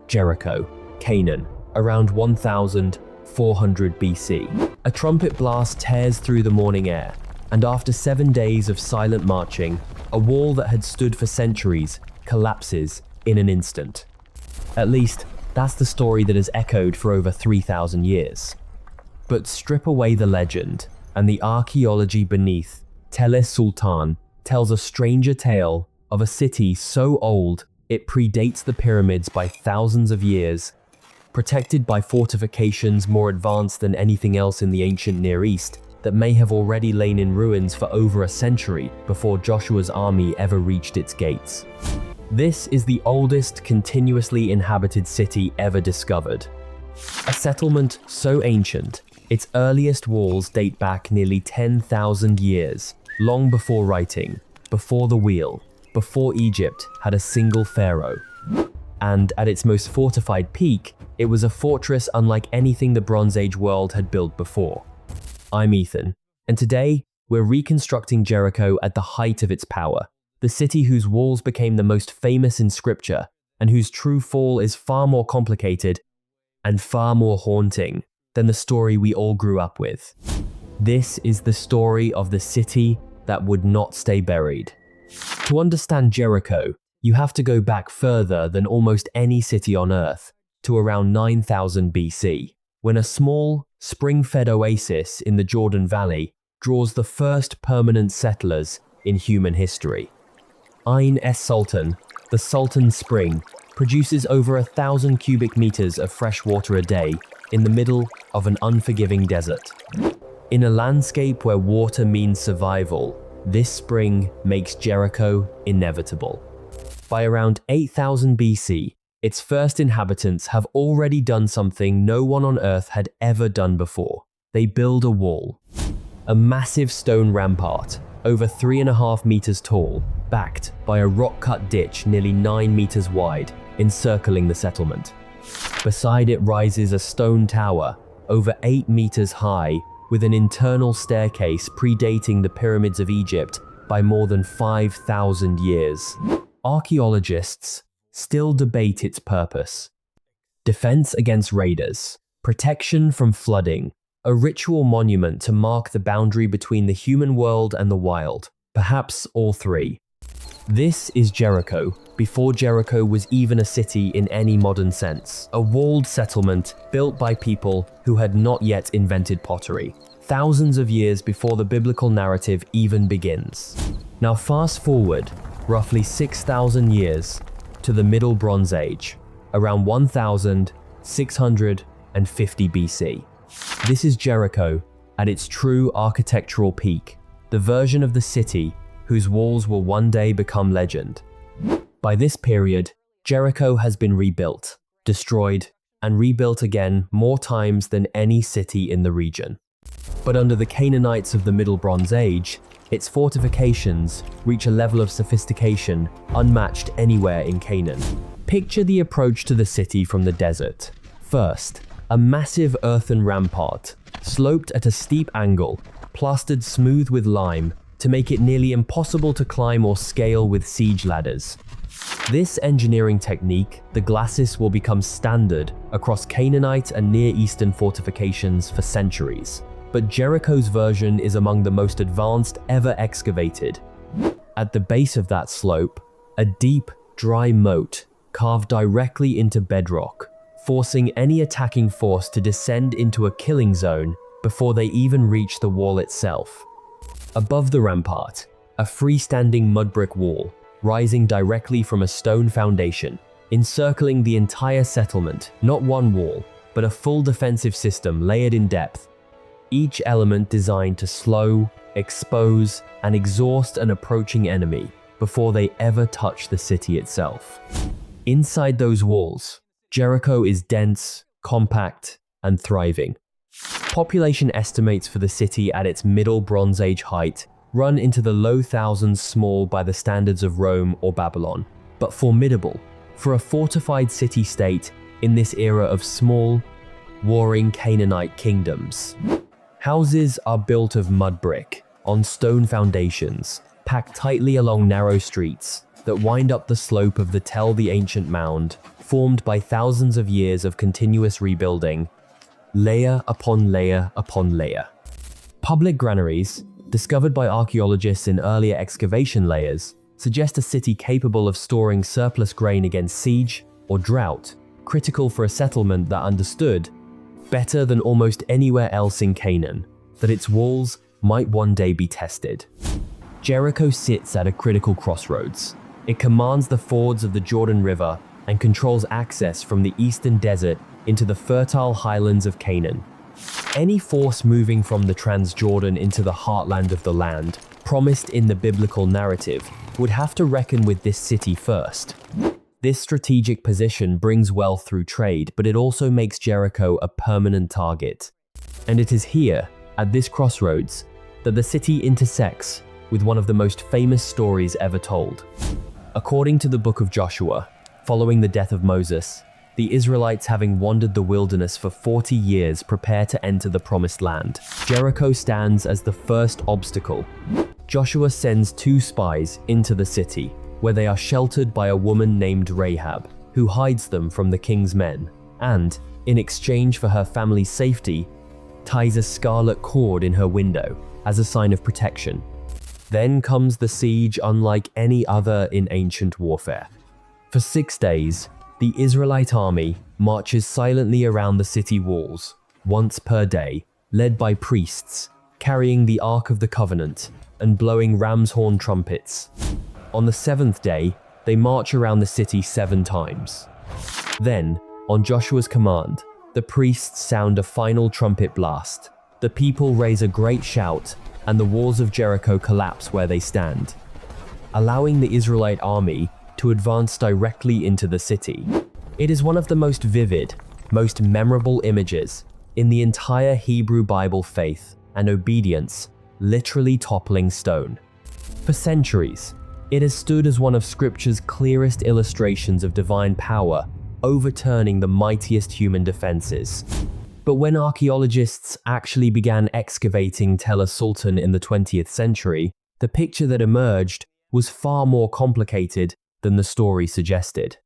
Jericho, Canaan, around 1400 BC. A trumpet blast tears through the morning air, and after 7 days of silent marching, a wall that had stood for centuries collapses in an instant. At least, that's the story that has echoed for over 3,000 years. But strip away the legend, and the archaeology beneath es-Sultan tells a stranger tale of a city so old it predates the pyramids by thousands of years, protected by fortifications more advanced than anything else in the ancient Near East, that may have already lain in ruins for over a century before Joshua's army ever reached its gates. This is the oldest continuously inhabited city ever discovered. A settlement so ancient, its earliest walls date back nearly 10,000 years, long before writing, before the wheel, before Egypt had a single pharaoh. And at its most fortified peak, it was a fortress unlike anything the Bronze Age world had built before. I'm Ethan, and today we're reconstructing Jericho at the height of its power, the city whose walls became the most famous in scripture, and whose true fall is far more complicated and far more haunting than the story we all grew up with. This is the story of the city that would not stay buried. To understand Jericho, you have to go back further than almost any city on Earth, to around 9000 BC, when a small, spring-fed oasis in the Jordan Valley draws the first permanent settlers in human history. Es-Sultan, the Sultan Spring, produces over 1,000 cubic meters of fresh water a day in the middle of an unforgiving desert. In a landscape where water means survival, this spring makes Jericho inevitable. By around 8000 BC, its first inhabitants have already done something no one on Earth had ever done before. They build a wall. A massive stone rampart, over 3.5 meters tall, backed by a rock-cut ditch nearly 9 meters wide, encircling the settlement. Beside it rises a stone tower, over 8 meters high, with an internal staircase predating the pyramids of Egypt by more than 5,000 years. Archaeologists still debate its purpose. Defense against raiders, protection from flooding, a ritual monument to mark the boundary between the human world and the wild, perhaps all three. This is Jericho, before Jericho was even a city in any modern sense, a walled settlement built by people who had not yet invented pottery, thousands of years before the biblical narrative even begins. Now fast forward, roughly 6,000 years, to the Middle Bronze Age, around 1650 BC. This is Jericho at its true architectural peak, the version of the city whose walls will one day become legend. By this period, Jericho has been rebuilt, destroyed, and rebuilt again more times than any city in the region. But under the Canaanites of the Middle Bronze Age, its fortifications reach a level of sophistication unmatched anywhere in Canaan. Picture the approach to the city from the desert. First, a massive earthen rampart, sloped at a steep angle, plastered smooth with lime to make it nearly impossible to climb or scale with siege ladders. This engineering technique, the glacis, will become standard across Canaanite and Near Eastern fortifications for centuries. But Jericho's version is among the most advanced ever excavated. At the base of that slope, a deep, dry moat carved directly into bedrock, forcing any attacking force to descend into a killing zone before they even reach the wall itself. Above the rampart, a freestanding mud brick wall, rising directly from a stone foundation, encircling the entire settlement, not one wall, but a full defensive system layered in depth, each element designed to slow, expose, and exhaust an approaching enemy before they ever touch the city itself. Inside those walls, Jericho is dense, compact, and thriving. Population estimates for the city at its Middle Bronze Age height run into the low thousands, small by the standards of Rome or Babylon, but formidable for a fortified city-state in this era of small, warring Canaanite kingdoms. Houses are built of mud brick, on stone foundations, packed tightly along narrow streets that wind up the slope of the Tell the Ancient Mound formed by thousands of years of continuous rebuilding, layer upon layer upon layer. Public granaries, discovered by archaeologists in earlier excavation layers, suggest a city capable of storing surplus grain against siege or drought, critical for a settlement that understood, better than almost anywhere else in Canaan, that its walls might one day be tested. Jericho sits at a critical crossroads. It commands the fords of the Jordan River and controls access from the eastern desert into the fertile highlands of Canaan. Any force moving from the Transjordan into the heartland of the land, promised in the biblical narrative, would have to reckon with this city first. This strategic position brings wealth through trade, but it also makes Jericho a permanent target. And it is here, at this crossroads, that the city intersects with one of the most famous stories ever told. According to the book of Joshua, following the death of Moses, the Israelites, having wandered the wilderness for 40 years, prepare to enter the promised land. Jericho stands as the first obstacle. Joshua sends 2 spies into the city, where they are sheltered by a woman named Rahab, who hides them from the king's men, and, in exchange for her family's safety, ties a scarlet cord in her window as a sign of protection. Then comes the siege unlike any other in ancient warfare. For 6 days, the Israelite army marches silently around the city walls, once per day, led by priests, carrying the Ark of the Covenant and blowing ram's horn trumpets. On the 7th day, they march around the city 7 times. Then, on Joshua's command, the priests sound a final trumpet blast. The people raise a great shout, and the walls of Jericho collapse where they stand, allowing the Israelite army to advance directly into the city. It is one of the most vivid, most memorable images in the entire Hebrew Bible. Faith and obedience literally toppling stone. For centuries, it has stood as one of Scripture's clearest illustrations of divine power, overturning the mightiest human defenses. But when archaeologists actually began excavating es-Sultan in the 20th century, the picture that emerged was far more complicated than the story suggested.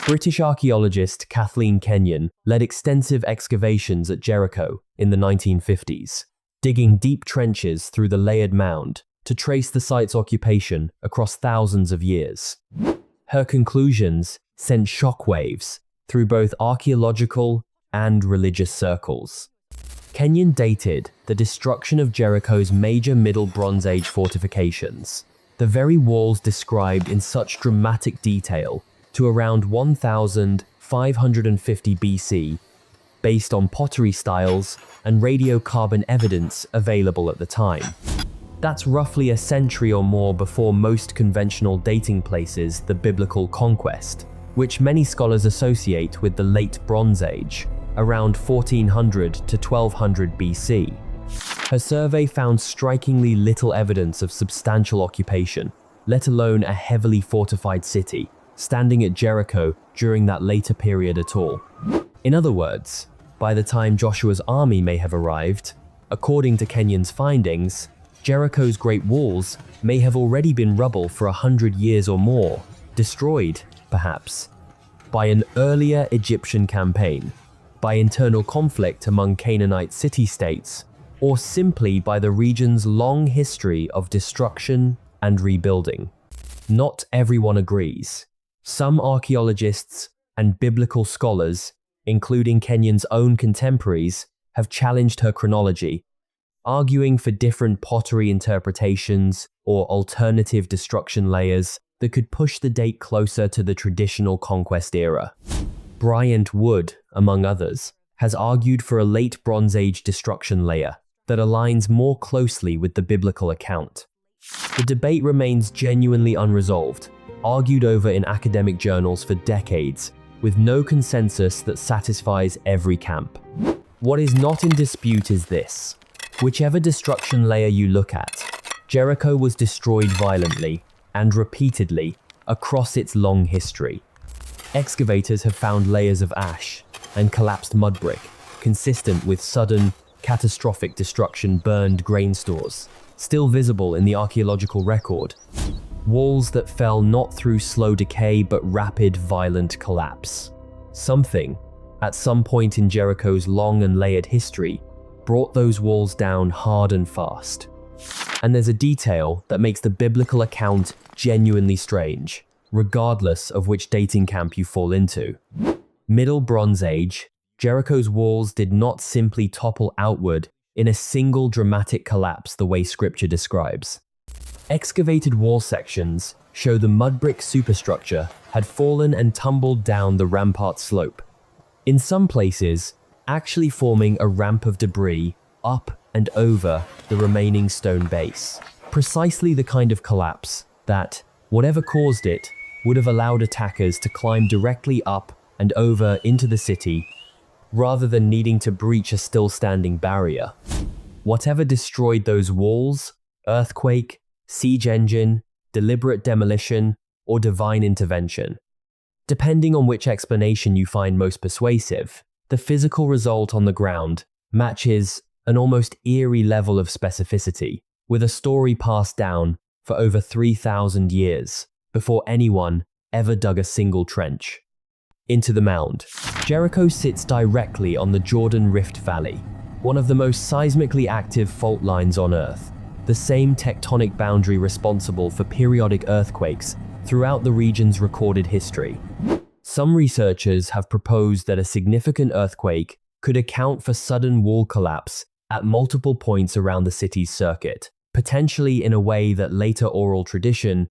British archaeologist Kathleen Kenyon led extensive excavations at Jericho in the 1950s, digging deep trenches through the layered mound to trace the site's occupation across thousands of years. Her conclusions sent shockwaves through both archaeological and religious circles. Kenyon dated the destruction of Jericho's major Middle Bronze Age fortifications, the very walls described in such dramatic detail, to around 1550 BC, based on pottery styles and radiocarbon evidence available at the time. That's roughly a century or more before most conventional dating places the biblical Conquest, which many scholars associate with the late Bronze Age, around 1400 to 1200 BC. Her survey found strikingly little evidence of substantial occupation, let alone a heavily fortified city, standing at Jericho during that later period at all. In other words, by the time Joshua's army may have arrived, according to Kenyon's findings, Jericho's great walls may have already been rubble for 100 years or more, destroyed, perhaps, by an earlier Egyptian campaign, by internal conflict among Canaanite city-states, or simply by the region's long history of destruction and rebuilding. Not everyone agrees. Some archaeologists and biblical scholars, including Kenyon's own contemporaries, have challenged her chronology, arguing for different pottery interpretations or alternative destruction layers that could push the date closer to the traditional Conquest era. Bryant Wood, among others, has argued for a late Bronze Age destruction layer that aligns more closely with the biblical account. The debate remains genuinely unresolved, argued over in academic journals for decades, with no consensus that satisfies every camp. What is not in dispute is this: whichever destruction layer you look at, Jericho was destroyed violently and repeatedly across its long history. Excavators have found layers of ash and collapsed mud brick, consistent with sudden, catastrophic destruction. Burned grain stores, still visible in the archaeological record. Walls that fell not through slow decay but rapid, violent collapse. Something, at some point in Jericho's long and layered history, brought those walls down hard and fast. And there's a detail that makes the biblical account genuinely strange, regardless of which dating camp you fall into. Middle Bronze Age, Jericho's walls did not simply topple outward in a single dramatic collapse the way scripture describes. Excavated wall sections show the mud brick superstructure had fallen and tumbled down the rampart slope, in some places actually forming a ramp of debris up and over the remaining stone base. Precisely the kind of collapse that, whatever caused it, would have allowed attackers to climb directly up and over into the city, rather than needing to breach a still-standing barrier. Whatever destroyed those walls, earthquake, siege engine, deliberate demolition, or divine intervention. Depending on which explanation you find most persuasive, the physical result on the ground matches an almost eerie level of specificity, with a story passed down for over 3,000 years before anyone ever dug a single trench. Into the mound. Jericho sits directly on the Jordan Rift Valley, one of the most seismically active fault lines on Earth, the same tectonic boundary responsible for periodic earthquakes throughout the region's recorded history. Some researchers have proposed that a significant earthquake could account for sudden wall collapse at multiple points around the city's circuit, potentially in a way that later oral tradition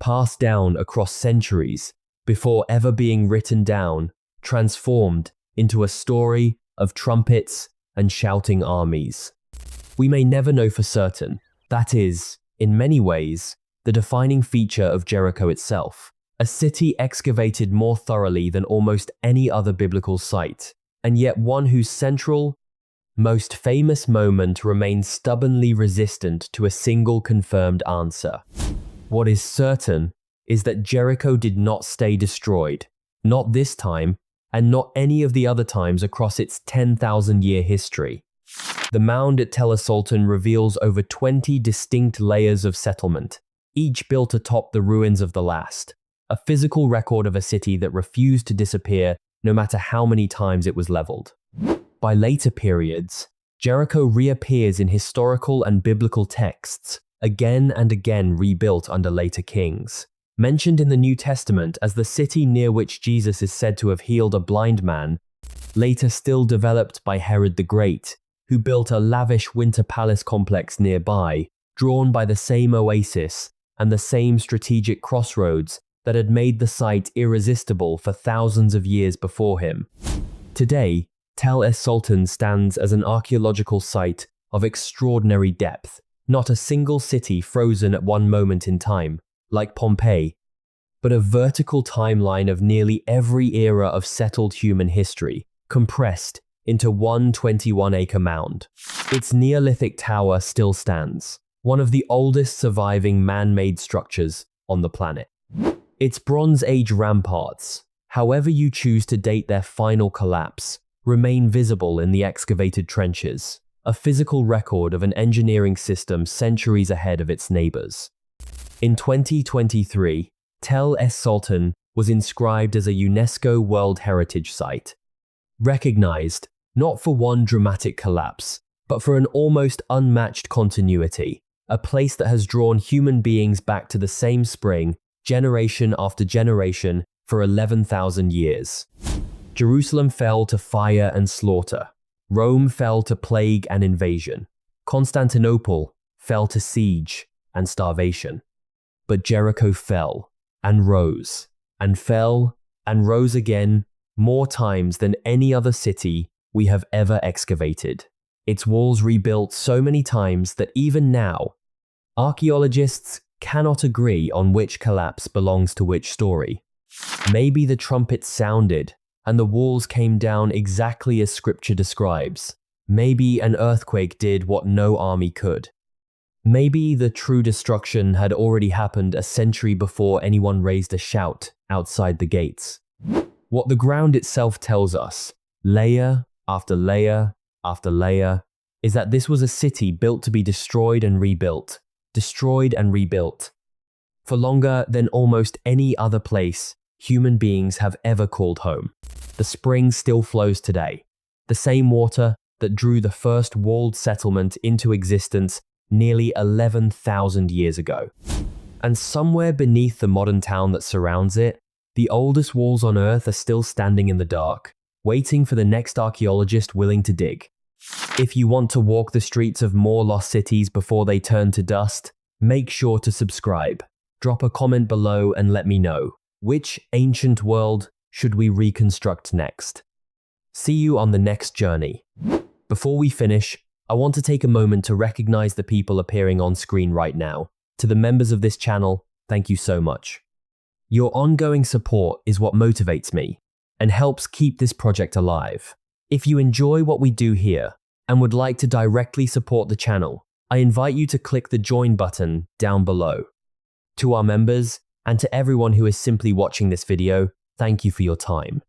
passed down across centuries before ever being written down, transformed into a story of trumpets and shouting armies. We may never know for certain. That is, in many ways, the defining feature of Jericho itself, a city excavated more thoroughly than almost any other biblical site, and yet one whose central, most famous moment remains stubbornly resistant to a single confirmed answer. What is certain is that Jericho did not stay destroyed, not this time, and not any of the other times across its 10,000-year history. The mound at es-Sultan reveals over 20 distinct layers of settlement, each built atop the ruins of the last, a physical record of a city that refused to disappear no matter how many times it was leveled. By later periods, Jericho reappears in historical and biblical texts, again and again rebuilt under later kings. Mentioned in the New Testament as the city near which Jesus is said to have healed a blind man, later still developed by Herod the Great, who built a lavish winter palace complex nearby, drawn by the same oasis and the same strategic crossroads that had made the site irresistible for thousands of years before him. Today, Tel es-Sultan stands as an archaeological site of extraordinary depth, not a single city frozen at one moment in time, like Pompeii, but a vertical timeline of nearly every era of settled human history, compressed into one 21-acre mound. Its Neolithic tower still stands, one of the oldest surviving man-made structures on the planet. Its Bronze Age ramparts, however you choose to date their final collapse, remain visible in the excavated trenches, a physical record of an engineering system centuries ahead of its neighbors. In 2023, Tel es-Sultan was inscribed as a UNESCO World Heritage Site, recognized not for one dramatic collapse, but for an almost unmatched continuity, a place that has drawn human beings back to the same spring, generation after generation, for 11,000 years. Jerusalem fell to fire and slaughter. Rome fell to plague and invasion. Constantinople fell to siege and starvation. But Jericho fell and rose and fell and rose again more times than any other city we have ever excavated. Its walls rebuilt so many times that even now, archaeologists cannot agree on which collapse belongs to which story. Maybe the trumpets sounded and the walls came down exactly as scripture describes. Maybe an earthquake did what no army could. Maybe the true destruction had already happened a century before anyone raised a shout outside the gates. What the ground itself tells us, layer after layer after layer, is that this was a city built to be destroyed and rebuilt, destroyed and rebuilt. for longer than almost any other place human beings have ever called home. The spring still flows today, the same water that drew the first walled settlement into existence nearly 11,000 years ago. And somewhere beneath the modern town that surrounds it, the oldest walls on Earth are still standing in the dark, waiting for the next archaeologist willing to dig. If you want to walk the streets of more lost cities before they turn to dust, make sure to subscribe. Drop a comment below and let me know, which ancient world should we reconstruct next? See you on the next journey. Before we finish, I want to take a moment to recognize the people appearing on screen right now. To the members of this channel, thank you so much. Your ongoing support is what motivates me and helps keep this project alive. If you enjoy what we do here and would like to directly support the channel, I invite you to click the join button down below. To our members and to everyone who is simply watching this video, thank you for your time.